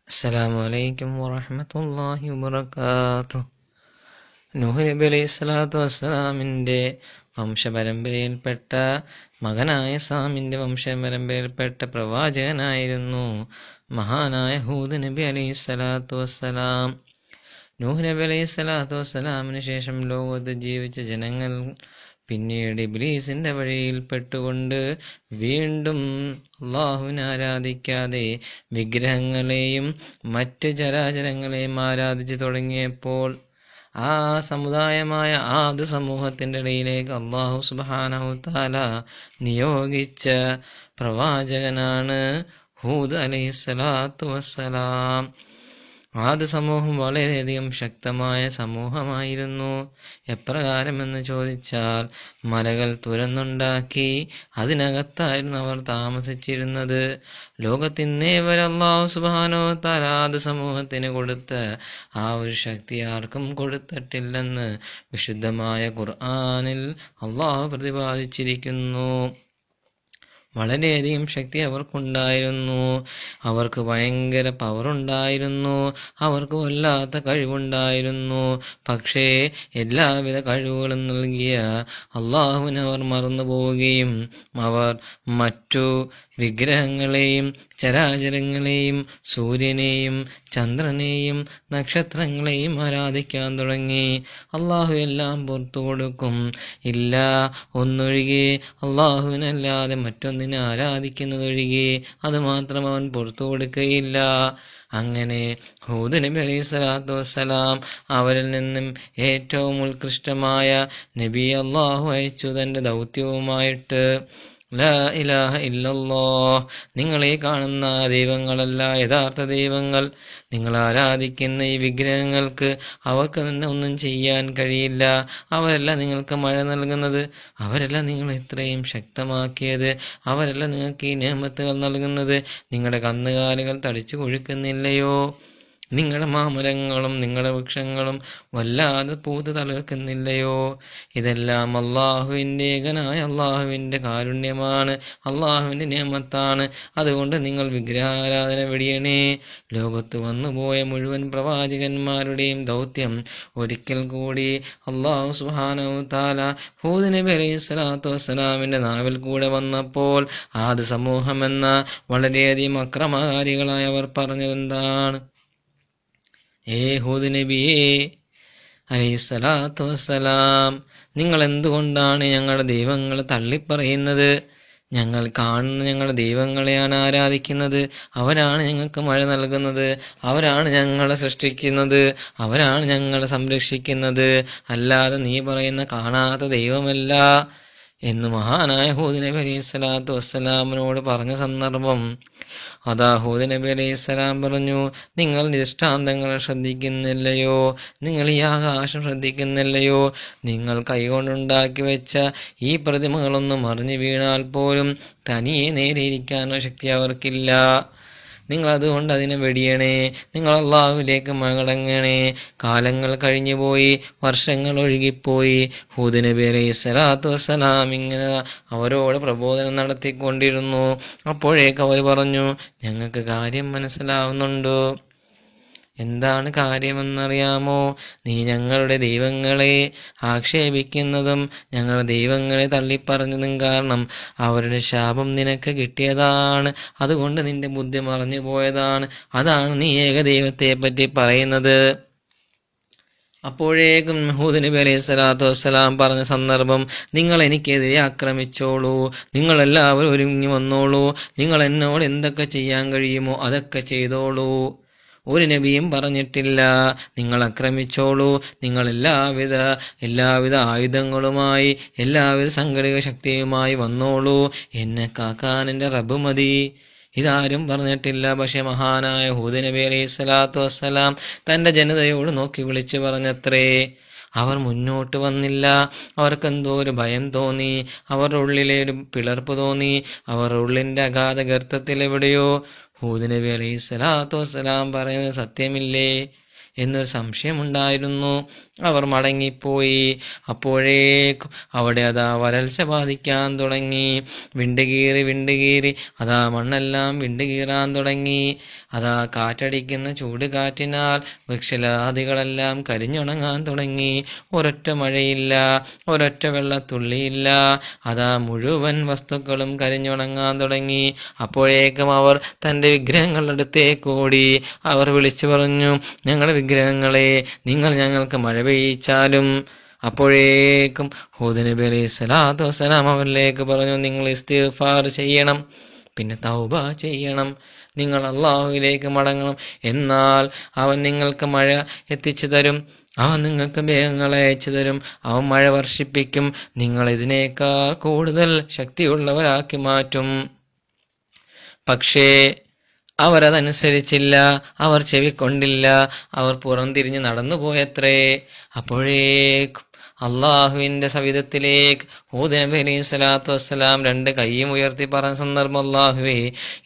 അസ്സലാമു അലൈക്കും വറഹ്മത്തുള്ളാഹി വബറകാതുഹു. നൂഹ് നബി അലൈഹി സ്വലാത്തു വസ്സലാമിൻ്റെ വംശപരമ്പരയിൽപ്പെട്ട മകനായ സാമിൻ്റെ വംശപരമ്പരയിൽപ്പെട്ട പ്രവാചകനായിരുന്നു മഹാനായ ഹൂദ് നബി അലൈഹി സ്വലാത്തു വസ്സലാം. നൂഹ് നബി അലൈഹി സ്വലാത്തു വസ്സലാമിന് ശേഷം ലോകത്ത് ജീവിച്ച ജനങ്ങൾ പിന്നീട് ഇബ്ലീസിന്റെ വഴിയിൽ പെട്ടുകൊണ്ട് വീണ്ടും അള്ളാഹുവിനെ ആരാധിക്കാതെ വിഗ്രഹങ്ങളെയും മറ്റ് ചരാചരങ്ങളെയും ആരാധിച്ചു തുടങ്ങിയപ്പോൾ ആ സമുദായമായ ആദ് സമൂഹത്തിൻ്റെ ഇടയിലേക്ക് അള്ളാഹു സുബ്ഹാനഹു തആല നിയോഗിച്ച പ്രവാചകനാണ് ഹൂദ് അലൈഹിസ്സലാത്തു വസ്സലാം. ആദ് സമൂഹം വളരെയധികം ശക്തമായ സമൂഹമായിരുന്നു. എപ്രകാരമെന്ന് ചോദിച്ചാൽ, മലകൾ തുരന്നുണ്ടാക്കി അതിനകത്തായിരുന്നു അവർ താമസിച്ചിരുന്നത്. ലോകത്തിന്നേ വരെ അല്ലാഹു സുബ്ഹാനഹു തആല ആദ് സമൂഹത്തിന് കൊടുത്ത ആ ഒരു ശക്തി ആർക്കും കൊടുത്തിട്ടില്ലെന്ന് വിശുദ്ധമായ ഖുർആനിൽ അല്ലാഹു പ്രതിപാദിച്ചിരിക്കുന്നു. വളരെയധികം ശക്തി അവർക്കുണ്ടായിരുന്നു. അവർക്ക് ഭയങ്കര പവറുണ്ടായിരുന്നു. അവർക്ക് വല്ലാത്ത കഴിവുണ്ടായിരുന്നു. പക്ഷേ എല്ലാവിധ കഴിവുകളും നൽകിയ അള്ളാഹുവിനെ അവർ മറന്നു പോവുകയും അവർ മറ്റു വിഗ്രഹങ്ങളെയും ചരാചരങ്ങളെയും സൂര്യനെയും ചന്ദ്രനെയും നക്ഷത്രങ്ങളെയും ആരാധിക്കാൻ തുടങ്ങി. അള്ളാഹു എല്ലാം പുറത്തു കൊടുക്കും, ഇല്ല ഒന്നൊഴികെ അള്ളാഹുവിനല്ലാതെ മറ്റൊന്നിനെ ആരാധിക്കുന്നതൊഴികെ അത് മാത്രം അവൻ പുറത്തു കൊടുക്കുകയില്ല. അങ്ങനെ ഹൂദ് നബി അലൈഹി സ്വലാത്തു വസ്സലാം അവരിൽ നിന്നും ഏറ്റവും ഉത്കൃഷ്ടമായ നബി അള്ളാഹു അയച്ചു തന്റെ ദൗത്യവുമായിട്ട്. ലാ ഇലാഹ ഇല്ലല്ലാഹ്, നിങ്ങളീ കാണുന്ന ദൈവങ്ങളല്ല യഥാർത്ഥ ദൈവങ്ങൾ. നിങ്ങൾ ആരാധിക്കുന്ന ഈ വിഗ്രഹങ്ങൾക്ക് അവർക്ക് തന്നെ ഒന്നും ചെയ്യാൻ കഴിയില്ല. അവരല്ല നിങ്ങൾക്ക് മഴ നൽകുന്നത്, അവരല്ല നിങ്ങൾ ഇത്രയും ശക്തമാക്കിയത്, അവരല്ല നിങ്ങൾക്ക് ഈ നിഅമത്തുകൾ നൽകുന്നത്. നിങ്ങളുടെ കന്നുകാലികൾ തടിച്ചു കൊഴുക്കുന്നില്ലയോ? നിങ്ങളുടെ മാമരങ്ങളും നിങ്ങളുടെ വൃക്ഷങ്ങളും വല്ലാതെ പൂത്ത് തളിർക്കുന്നില്ലയോ? ഇതെല്ലാം അള്ളാഹുവിൻ്റെ ഏകനായ അള്ളാഹുവിൻ്റെ കാരുണ്യമാണ്, അള്ളാഹുവിൻ്റെ നിഅമത്താണ്. അതുകൊണ്ട് നിങ്ങൾ വിഗ്രഹാരാധന വെടിയണേ. ലോകത്ത് വന്നുപോയ മുഴുവൻ പ്രവാചകന്മാരുടെയും ദൗത്യം ഒരിക്കൽ കൂടി അള്ളാഹു സുബ്ഹാനഹു തആല ഹൂദ് നബി അലൈഹി സ്വലാത്തു വസ്സലാമിൻ്റെ നാവിൽ കൂടെ വന്നപ്പോൾ ആദ് സമൂഹമെന്ന വളരെയധികം അക്രമകാരികളായവർ പറഞ്ഞതെന്താണ്? ഏ ഹൂദ് നബിയേ അലൈഹിസ്സലാത്തു വസ്സലാം, നിങ്ങൾ എന്തുകൊണ്ടാണ് ഞങ്ങളുടെ ദൈവങ്ങളെ തള്ളിപ്പറയുന്നത്? ഞങ്ങൾ കാണുന്ന ഞങ്ങളുടെ ദൈവങ്ങളെയാണ് ആരാധിക്കുന്നത്. അവരാണ് ഞങ്ങൾക്ക് മഴ നൽകുന്നത്, അവരാണ് ഞങ്ങളെ സൃഷ്ടിക്കുന്നത്, അവരാണ് ഞങ്ങളെ സംരക്ഷിക്കുന്നത്, അല്ലാതെ നീ പറയുന്ന കാണാത്ത ദൈവമല്ല എന്ന് മഹാനായ ഹൂദ് നബി അലൈഹി സ്വലാത്തു വസ്സലാമിനോട് പറഞ്ഞ സന്ദർഭം. അതാ ഹൂദ് നബി അലൈഹി സ്വലാം പറഞ്ഞു, നിങ്ങൾ ദൃഷ്ടാന്തങ്ങൾ ശ്രദ്ധിക്കുന്നില്ലയോ? നിങ്ങൾ ഈ ആകാശം ശ്രദ്ധിക്കുന്നില്ലയോ? നിങ്ങൾ കൈകൊണ്ടുണ്ടാക്കി വെച്ച ഈ പ്രതിമകളൊന്നും മറിഞ്ഞു വീണാൽ പോലും തനിയെ നേരെ ഇരിക്കാനുള്ള ശക്തി അവർക്കില്ല. നിങ്ങൾ അതുകൊണ്ട് അതിനെ വെടിയണേ. നിങ്ങൾ അള്ളാഹുവിലേക്ക് മടങ്ങണേ. കാലങ്ങൾ കഴിഞ്ഞുപോയി, വർഷങ്ങൾ ഒഴുകിപ്പോയി. ഹൂദ് നബി അലൈഹി സ്വലാത്തു വസ്സലാം ഇങ്ങനെ അവരോട് പ്രബോധനം നടത്തിക്കൊണ്ടിരുന്നു. അപ്പോഴേക്ക് അവർ പറഞ്ഞു, ഞങ്ങൾക്ക് കാര്യം മനസ്സിലാവുന്നുണ്ടോ? എന്താണ് കാര്യമെന്നറിയാമോ? നീ ഞങ്ങളുടെ ദൈവങ്ങളെ ആക്ഷേപിക്കുന്നതും ഞങ്ങളുടെ ദൈവങ്ങളെ തള്ളിപ്പറഞ്ഞതും കാരണം അവരുടെ ശാപം നിനക്ക് കിട്ടിയതാണ്. അതുകൊണ്ട് നിന്റെ ബുദ്ധി മറഞ്ഞു പോയതാണ്. അതാണ് നീ ഏകദൈവത്തെ പറ്റി പറയുന്നത്. അപ്പോഴേക്കും ഹൂദ് നബി അലൈഹി സ്വലാത്തു വസ്സലാം പറഞ്ഞ സന്ദർഭം, നിങ്ങൾ എനിക്കെതിരെ ആക്രമിച്ചോളൂ, നിങ്ങളെല്ലാവരും ഒരുങ്ങി വന്നോളൂ, നിങ്ങൾ എന്നോട് എന്തൊക്കെ ചെയ്യാൻ കഴിയുമോ അതൊക്കെ ചെയ്തോളൂ. ഒരു നബിയും പറഞ്ഞിട്ടില്ല നിങ്ങൾ ആക്രമിച്ചോളൂ, നിങ്ങൾ എല്ലാവിധ ആയുധങ്ങളുമായി എല്ലാവിധ സംഘടിത ശക്തിയുമായി വന്നോളൂ, എന്നെ കാക്കാൻ എൻ്റെ റബ്ബ് മതി. ഇതാരും പറഞ്ഞിട്ടില്ല. പക്ഷെ മഹാനായ ഹൂദ് നബി അലൈഹി സ്വലാത്തു വസ്സലാം തൻ്റെ ജനതയോട് നോക്കി വിളിച്ചു പറഞ്ഞത്രേ. അവർ മുന്നോട്ട് വന്നില്ല. അവർക്കെന്തോ ഒരു ഭയം തോന്നി, അവരുടെ ഉള്ളിലെ ഒരു പിളർപ്പ് തോന്നി. അവരുടെ ഉള്ളിൻ്റെ അഗാധ ഗർത്തത്തിൽ എവിടെയോ ഹൂദ് നബി അലൈഹി സ്വലാത്തു വസ്സലാം പറയുന്നത് സത്യമില്ലേ എന്നൊരു സംശയമുണ്ടായിരുന്നു. അവർ മടങ്ങിപ്പോയി. അപ്പോഴേക്കും അവിടെ അതാ വരൾച്ച ബാധിക്കാൻ തുടങ്ങി. വിണ്ടുകീറി അതാ മണ്ണെല്ലാം വിണ്ടുകീറാൻ തുടങ്ങി. അതാ കാറ്റടിക്കുന്ന ചൂട് കാറ്റിനാൽ വൃക്ഷലാദികളെല്ലാം കരിഞ്ഞുണങ്ങാൻ തുടങ്ങി. ഒരൊറ്റ മഴയില്ല, ഒരൊറ്റ വെള്ളത്തുള്ളിയില്ല. അതാ മുഴുവൻ വസ്തുക്കളും കരിഞ്ഞുണങ്ങാൻ തുടങ്ങി. അപ്പോഴേക്കും അവർ തന്റെ വിഗ്രഹങ്ങളുടെ അടുത്തേക്ക് ഓടി. അവർ വിളിച്ചു പറഞ്ഞു, ഞങ്ങളുടെ വിഗ്രഹങ്ങളെ, നിങ്ങൾ ഞങ്ങൾക്ക് മഴ പെയ്യിച്ചാലും. അപ്പോഴേക്കും ഹൂദ് നബി അലൈഹി സ്വലാത്തു വസ്സലാം അവരിലേക്ക് പറഞ്ഞു, നിങ്ങൾ ഇസ്തിഗ്ഫാർ ചെയ്യണം, പിന്നെ തൗബ ചെയ്യണം, നിങ്ങൾ അള്ളാഹുവിലേക്ക് മടങ്ങണം. എന്നാൽ അവൻ നിങ്ങൾക്ക് മഴ എത്തിച്ചു തരും, അവൻ നിങ്ങൾക്ക് മേഘങ്ങളെ അയച്ചു തരും, അവൻ മഴ വർഷിപ്പിക്കും, നിങ്ങൾ ഇതിനേക്കാൾ കൂടുതൽ ശക്തിയുള്ളവരാക്കി മാറ്റും. പക്ഷേ അവരതനുസരിച്ചില്ല, അവർ ചെവിക്കൊണ്ടില്ല, അവർ പുറംതിരിഞ്ഞ് നടന്നുപോയത്രേ. അപ്പോഴേക്കും അള്ളാഹുവിന്റെ സവിധത്തിലേക്ക് ഹൂദ് നബി അലൈഹി സ്വലാത്തു വസ്സലാം 2 കൈയും ഉയർത്തി പറഞ്ഞ സന്ദർഭം, അള്ളാഹുവേ,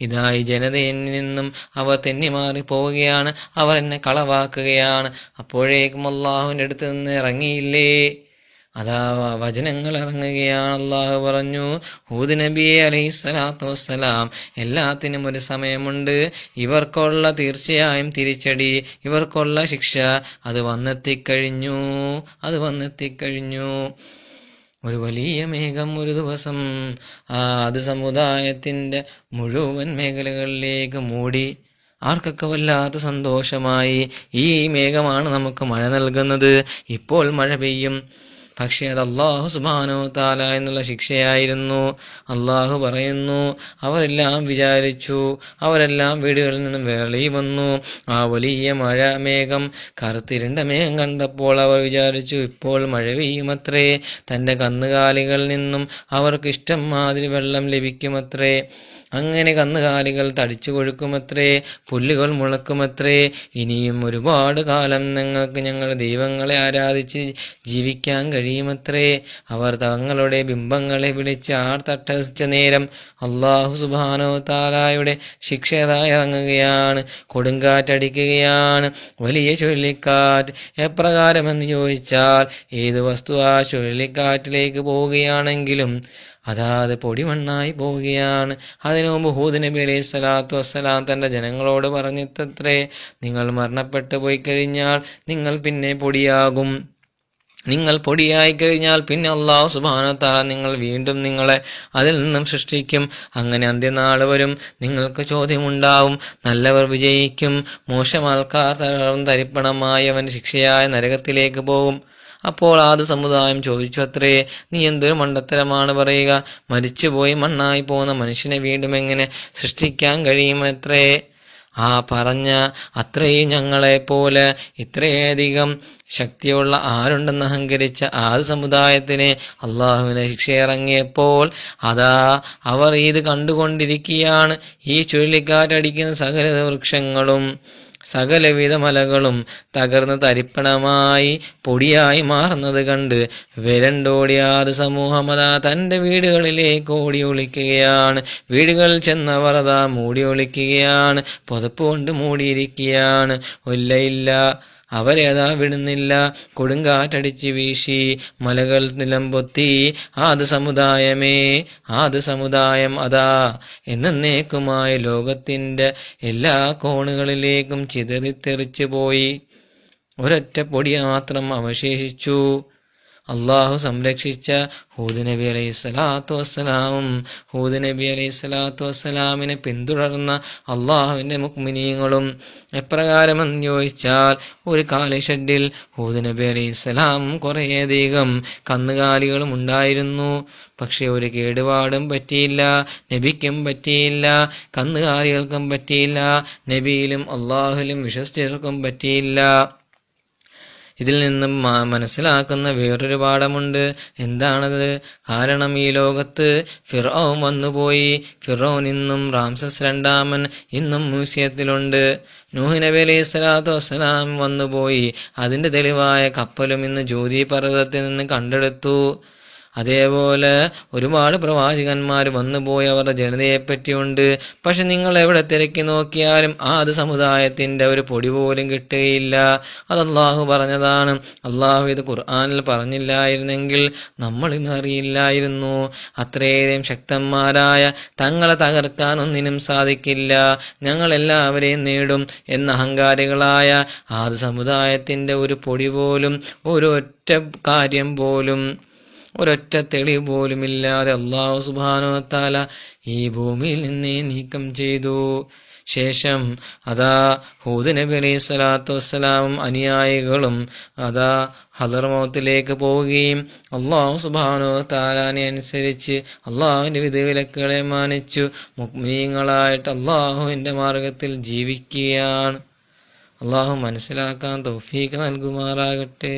ഇതായി ജനതയിൽ നിന്നും അവർ തെന്നിമാറി പോവുകയാണ്, അവർ എന്നെ കളവാക്കുകയാണ്. അപ്പോഴേക്കും അള്ളാഹുവിന്റെ അടുത്ത് നിന്ന് ഇറങ്ങിയില്ലേ, അതാ വചനങ്ങൾ ഇറങ്ങുകയാണ്. അള്ളാഹു പറഞ്ഞു, ഹൂദ് നബി അലൈഹി സ്വലാത്തു വസ്സലാം, എല്ലാത്തിനും ഒരു സമയമുണ്ട്. ഇവർക്കുള്ള തീർച്ചയായും തിരിച്ചടി, ഇവർക്കുള്ള ശിക്ഷ അത് വന്നെത്തിക്കഴിഞ്ഞു. ഒരു വലിയ മേഘം ഒരു ദിവസം അത് സമുദായത്തിന്റെ മുഴുവൻ മേഖലകളിലേക്ക് മൂടി. ആർക്കൊക്കെ വല്ലാത്ത സന്തോഷമായി. ഈ മേഘമാണ് നമുക്ക് മഴ നൽകുന്നത്, ഇപ്പോൾ മഴ പെയ്യും. പക്ഷെ അത് അല്ലാഹു സുബ്ഹാനഹു വ തആല എന്നുള്ള ശിക്ഷയായിരുന്നു. അള്ളാഹു പറയുന്നു, അവരെല്ലാം വിചാരിച്ചു, അവരെല്ലാം വീടുകളിൽ നിന്നും വെളി വന്നു. ആ വലിയ മഴ മേഘം, കറുത്തിരുണ്ട മേഘം കണ്ടപ്പോൾ അവർ വിചാരിച്ചു, ഇപ്പോൾ മഴ പെയ്യുമത്രേ, തന്റെ കന്നുകാലികളിൽ നിന്നും അവർക്ക് ഇഷ്ടം മാതിരി വെള്ളം ലഭിക്കുമത്രേ. അങ്ങനെ കന്നുകാലികൾ തടിച്ചു കൊഴുക്കുമത്രേ, പുല്ലുകൾ മുളക്കുമത്രേ. ഇനിയും ഒരുപാട് കാലം ഞങ്ങൾക്ക് ഞങ്ങളുടെ ദൈവങ്ങളെ ആരാധിച്ച് ജീവിക്കാൻ കഴിയുമത്രേ. അവർ തങ്ങളുടെ ബിംബങ്ങളെ വിളിച്ച് ആർത്തട്ടഹസിച്ച നേരം അല്ലാഹു സുബ്ഹാനഹു വ തആലയുടെ ശിക്ഷതായി ഇറങ്ങുകയാണ്. കൊടുങ്കാറ്റടിക്കുകയാണ്, വലിയ ചുഴലിക്കാറ്റ്. എപ്രകാരമെന്ന് ചോദിച്ചാൽ, ഏത് വസ്തു ആ ചുഴലിക്കാറ്റിലേക്ക് പോവുകയാണെങ്കിലും അതാത് പൊടിമണ്ണായി പോവുകയാണ്. അതിനു മുമ്പ് ഹൂദ് നബി അലൈഹി സ്വലാത്തു വസ്സലാം തന്റെ ജനങ്ങളോട് പറഞ്ഞിട്ടത്രേ, നിങ്ങൾ മരണപ്പെട്ടു പോയി കഴിഞ്ഞാൽ നിങ്ങൾ പിന്നെ പൊടിയാകും. നിങ്ങൾ പൊടിയായി കഴിഞ്ഞാൽ പിന്നെ അല്ലാഹു സുബ്ഹാനഹു വ തആല വീണ്ടും നിങ്ങളെ അതിൽ നിന്നും സൃഷ്ടിക്കും. അങ്ങനെ അന്ത്യനാൾ വരും, നിങ്ങൾക്ക് ചോദ്യമുണ്ടാവും. നല്ലവർ വിജയിക്കും, മോശം ആൾക്കാർ തരിപ്പണമായി അവൻ ശിക്ഷയായ നരകത്തിലേക്ക് പോകും. അപ്പോൾ ആദ് സമുദായം ചോദിച്ചു അത്രേ, നീ എന്തൊരു മണ്ടത്തരമാണ് പറയുക, മരിച്ചുപോയി മണ്ണായി പോകുന്ന മനുഷ്യനെ വീണ്ടും എങ്ങനെ സൃഷ്ടിക്കാൻ കഴിയുമത്രേ? ആ പറഞ്ഞ അത്രയും ഞങ്ങളെപ്പോലെ ഇത്രയധികം ശക്തിയുള്ള ആരുണ്ടെന്ന് അഹങ്കരിച്ച ആദ് സമുദായത്തിന് അള്ളാഹുവിന്റെ ശിക്ഷ ഇറങ്ങിയപ്പോൾ അതാ അവർ ഇത് കണ്ടുകൊണ്ടിരിക്കുകയാണ്. ഈ ചുഴലിക്കാറ്റടിക്കുന്ന സകല വൃക്ഷങ്ങളും സകലവിധ മലകളും തകർന്ന് തരിപ്പണമായി പൊടിയായി മാറുന്നത് കണ്ട് വിരണ്ടോടിയാത് സമൂഹമതാ തന്റെ വീടുകളിലേക്ക് ഓടി ഒളിക്കുകയാണ്. വീടുകളിൽ ചെന്നവർ അതാ മൂടി ഒളിക്കുകയാണ്, പുതപ്പ് കൊണ്ട് മൂടിയിരിക്കുകയാണ്. ഇല്ല, അവരെ അതാ വിടുന്നില്ല. കൊടുങ്കാറ്റടിച്ച് വീശി, മലകൾ നിലംപൊത്തി. ആദ് സമുദായം അതാ എന്നേക്കുമായി ലോകത്തിന്റെ എല്ലാ കോണുകളിലേക്കും ചിതറിത്തെറിച്ചു പോയി. ഒരൊറ്റ പൊടി മാത്രം അവശേഷിച്ചു. അള്ളാഹു സംരക്ഷിച്ച ഹൂദ് നബി അലൈഹി സ്വലാത്തു വസ്സലാമും ഹൂദ് നബി അലൈഹി സ്വലാത്തു വസ്സലാമിനെ പിന്തുടർന്ന അള്ളാഹുവിന്റെ മുഅ്മിനീങ്ങളും എപ്രകാരമെന്ന് ചോദിച്ചാൽ, ഒരു കാലിഷെഡിൽ ഹൂദ് നബി അലൈഹി സ്വലാമും കുറേയധികം കന്നുകാലികളും ഉണ്ടായിരുന്നു. പക്ഷെ ഒരു കേടുപാടും പറ്റിയില്ല, നബിക്കും പറ്റിയില്ല, കന്നുകാലികൾക്കും പറ്റിയില്ല, നബിയിലും അള്ളാഹുലും വിശ്വസിച്ചവർക്കും പറ്റിയില്ല. ഇതിൽ നിന്നും മനസ്സിലാക്കുന്ന വേറൊരു പാഠമുണ്ട്. എന്താണത്? കാരണം ഈ ലോകത്ത് ഫിർഔൻ വന്നുപോയി. ഫിർഔൻ ഇന്നും റാംസസ് 2 ഇന്നും മ്യൂസിയത്തിലുണ്ട്. നൂഹ് നബി അലൈഹി സ്വലാത്തു വസ്സലാം വന്നുപോയി. അതിന്റെ തെളിവായ കപ്പലും ഇന്ന് ജ്യോതി പർവ്വതത്തിൽ നിന്ന് കണ്ടെടുത്തു. അതേപോലെ ഒരുപാട് പ്രവാചകന്മാർ വന്നുപോയി അവരുടെ ജനതയെപ്പറ്റിയുണ്ട്. പക്ഷെ നിങ്ങൾ എവിടെ തിരക്കി നോക്കിയാലും ആദ് സമുദായത്തിന്റെ ഒരു പൊടി പോലും കിട്ടുകയില്ല. അത് അള്ളാഹു പറഞ്ഞതാണ്. അള്ളാഹു ഇത് ഖുർആനിൽ പറഞ്ഞില്ലായിരുന്നെങ്കിൽ നമ്മൾ ഇന്നറിയില്ലായിരുന്നു. അത്രയേറെ ശക്തന്മാരായ തങ്ങളെ തകർക്കാൻ ഒന്നിനും സാധിക്കില്ല, ഞങ്ങൾ എല്ലാവരെയും നേടും എന്ന അഹങ്കാരികളായ ആദ് സമുദായത്തിന്റെ ഒരു പൊടി പോലും, ഒരൊറ്റ കാര്യം പോലും, ഒരൊറ്റ തെളിവ് പോലുമില്ലാതെ അല്ലാഹു സുബ്ഹാനഹു വ തആല ഈ ഭൂമിയിൽ നിന്നേ നീക്കം ചെയ്തു. ശേഷം അതാ ഹൂദ് നബി അലൈഹി സ്വലാത്തു വസ്സലാമും അനുയായികളും അതാ ഹദർമൗത്തിലേക്ക് പോവുകയും അല്ലാഹു സുബ്ഹാനഹു വ തആലയെ അനുസരിച്ച് അള്ളാഹുവിന്റെ വിധിവിലക്കുകളെ മാനിച്ചു മുഅ്മിനീങ്ങളായിട്ട് അള്ളാഹുവിന്റെ മാർഗത്തിൽ ജീവിക്കുകയാണ്. അള്ളാഹു മനസ്സിലാക്കാൻ തൗഫീഖ് നൽകുമാറാകട്ടെ.